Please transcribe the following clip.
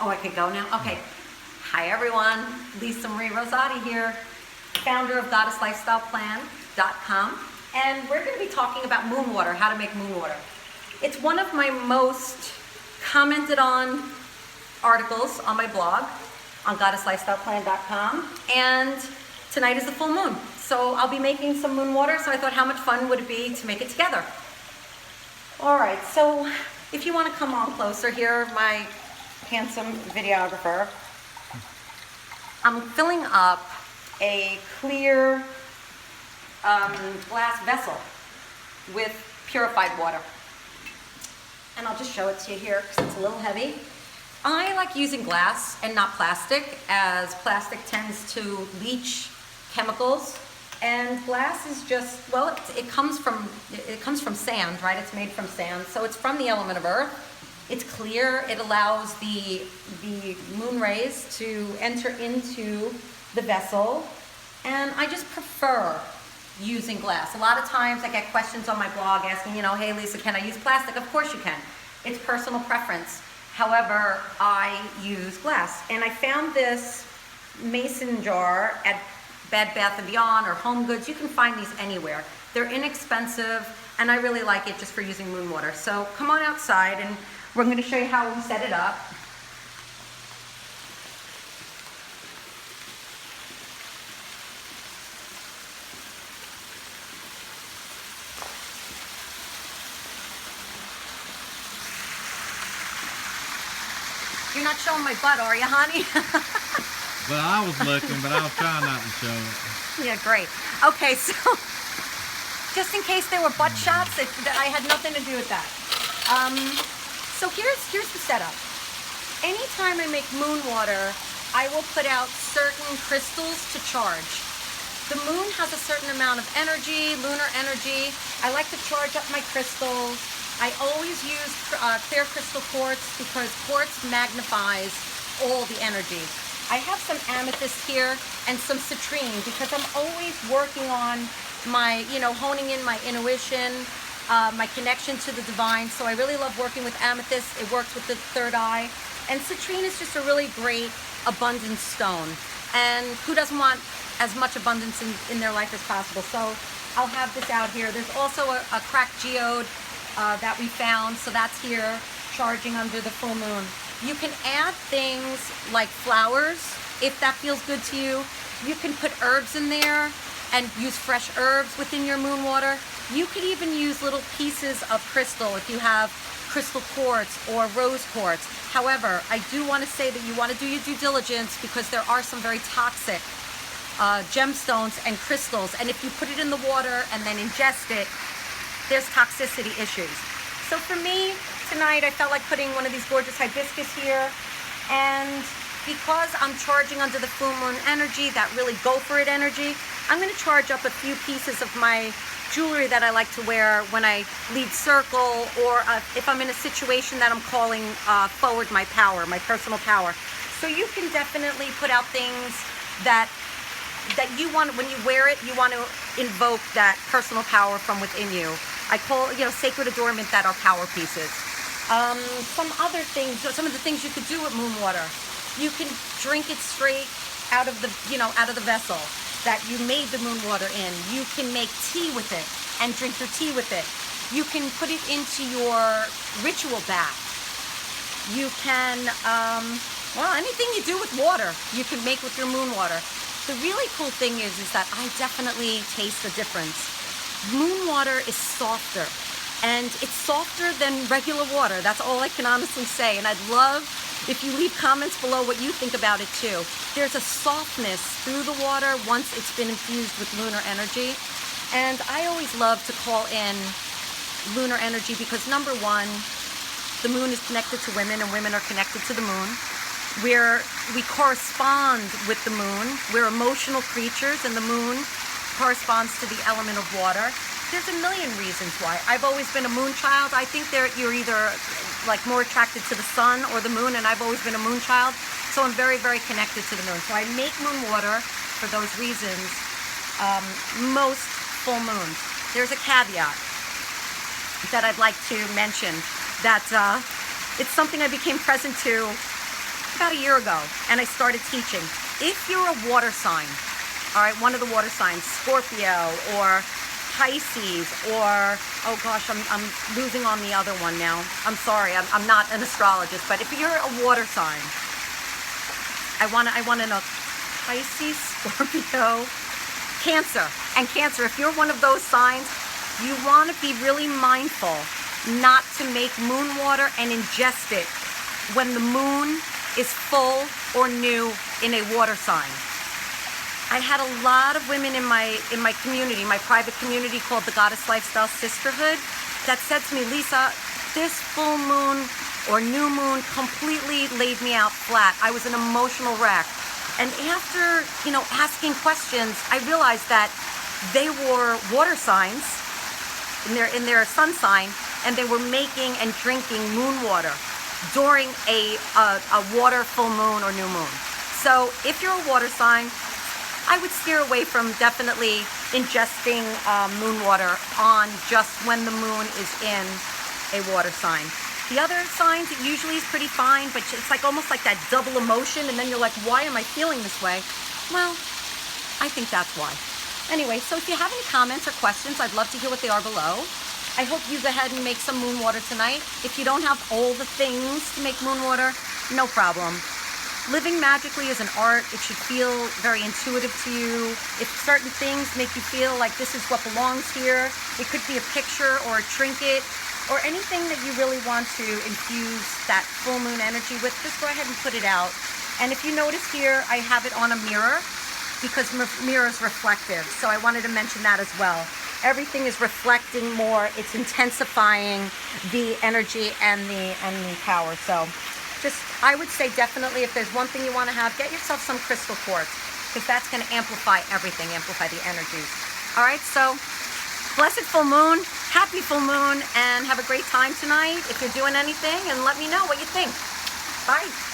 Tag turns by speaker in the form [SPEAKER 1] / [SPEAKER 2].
[SPEAKER 1] Oh, I could go now? Okay. Hi everyone, Lisa Marie Rosati here, founder of GoddessLifestylePlan.com, and we're going to be talking about moon water, how to make moon water. It's one of my most commented on articles on my blog on GoddessLifestylePlan.com, and tonight is the full moon. So I'll be making some moon water, so I thought how much fun would it be to make it together. All right, so if you want to come on closer here, my handsome videographer, I'm filling up a clear glass vessel with purified water. And I'll just show it to you here because it's a little heavy. I like using glass and not plastic, as plastic tends to leach chemicals. And glass is just, well, it comes from sand, right? It's made from sand, so it's from the element of earth. It's clear. It allows the moon rays to enter into the vessel, and I just prefer using glass. A lot of times I get questions on my blog asking, hey Lisa, can I use plastic? Of course you can. It's personal preference. However, I use glass, and I found this mason jar at Bed Bath & Beyond or Home Goods. You can find these anywhere. They're inexpensive, and I really like it just for using moon water. So come on outside, and we're going to show you how we set it up. You're not showing my butt, are you, honey?
[SPEAKER 2] Well, I was looking, but I was trying not to show it.
[SPEAKER 1] Yeah, great. Okay, so just in case there were butt shots, I had nothing to do with that. So here's the setup. Anytime I make moon water, I will put out certain crystals to charge. The moon has a certain amount of energy, lunar energy. I like to charge up my crystals. I always use clear crystal quartz because quartz magnifies all the energy. I have some amethyst here and some citrine because I'm always working on my, honing in my intuition, my connection to the divine. So I really love working with amethyst. It works with the third eye. And citrine is just a really great abundance stone. And who doesn't want as much abundance in their life as possible? So I'll have this out here. There's also a cracked geode that we found. So that's here charging under the full moon. You can add things like flowers if that feels good to you. You can put herbs in there and use fresh herbs within your moon water. You could even use little pieces of crystal if you have crystal quartz or rose quartz. However, I do want to say that you want to do your due diligence because there are some very toxic gemstones and crystals. And if you put it in the water and then ingest it, there's toxicity issues. So for me, tonight I felt like putting one of these gorgeous hibiscus here, and because I'm charging under the full moon energy, that really go for it energy, I'm going to charge up a few pieces of my jewelry that I like to wear when I lead circle, or if I'm in a situation that I'm calling forward my power, my personal power. So you can definitely put out things that you want, when you wear it, you want to invoke that personal power from within you. I call, sacred adornment that are power pieces. Some other things, some of the things you could do with moon water. You can drink it straight out of the, out of the vessel that you made the moon water in. You can make tea with it and drink your tea with it. You can put it into your ritual bath. You can, anything you do with water, you can make with your moon water. The really cool thing is that I definitely taste the difference. Moon water is softer, and it's softer than regular water. That's all I can honestly say. And I'd love if you leave comments below what you think about it too. There's a softness through the water once it's been infused with lunar energy. And I always love to call in lunar energy because number one, the moon is connected to women and women are connected to the moon. We correspond with the moon. We're emotional creatures, and the moon corresponds to the element of water. There's a million reasons why. I've always been a moon child. I think you're either like more attracted to the sun or the moon, and I've always been a moon child. So I'm very, very connected to the moon. So I make moon water for those reasons. Most full moons. There's a caveat that I'd like to mention, that it's something I became present to about a year ago, and I started teaching. If you're a water sign, all right, one of the water signs, Scorpio or Pisces, or, oh gosh, I'm losing on the other one now. I'm sorry, I'm not an astrologist, but if you're a water sign, I want to know Pisces, Scorpio, Cancer. And Cancer, if you're one of those signs, you want to be really mindful not to make moon water and ingest it when the moon is full or new in a water sign. I had a lot of women in my community, my private community called the Goddess Lifestyle Sisterhood, that said to me, Lisa, this full moon or new moon completely laid me out flat. I was an emotional wreck. And after, asking questions, I realized that they were water signs in their sun sign, and they were making and drinking moon water during a water full moon or new moon. So if you're a water sign, I would steer away from definitely ingesting moon water on just when the moon is in a water sign. The other signs, it usually is pretty fine, but it's like almost like that double emotion, and then you're like, why am I feeling this way? Well, I think that's why. Anyway, so if you have any comments or questions, I'd love to hear what they are below. I hope you go ahead and make some moon water tonight. If you don't have all the things to make moon water, no problem. Living magically is an art. It should feel very intuitive to you. If certain things make you feel like this is what belongs here, it could be a picture or a trinket or anything that you really want to infuse that full moon energy with, just go ahead and put it out. And if you notice here, I have it on a mirror because mirror is reflective. So I wanted to mention that as well. Everything is reflecting more. It's intensifying the energy and the power. So I would say definitely if there's one thing you want to have, get yourself some crystal quartz, because that's going to amplify everything, amplify the energies. All right, so blessed full moon, happy full moon, and have a great time tonight if you're doing anything, and let me know what you think. Bye.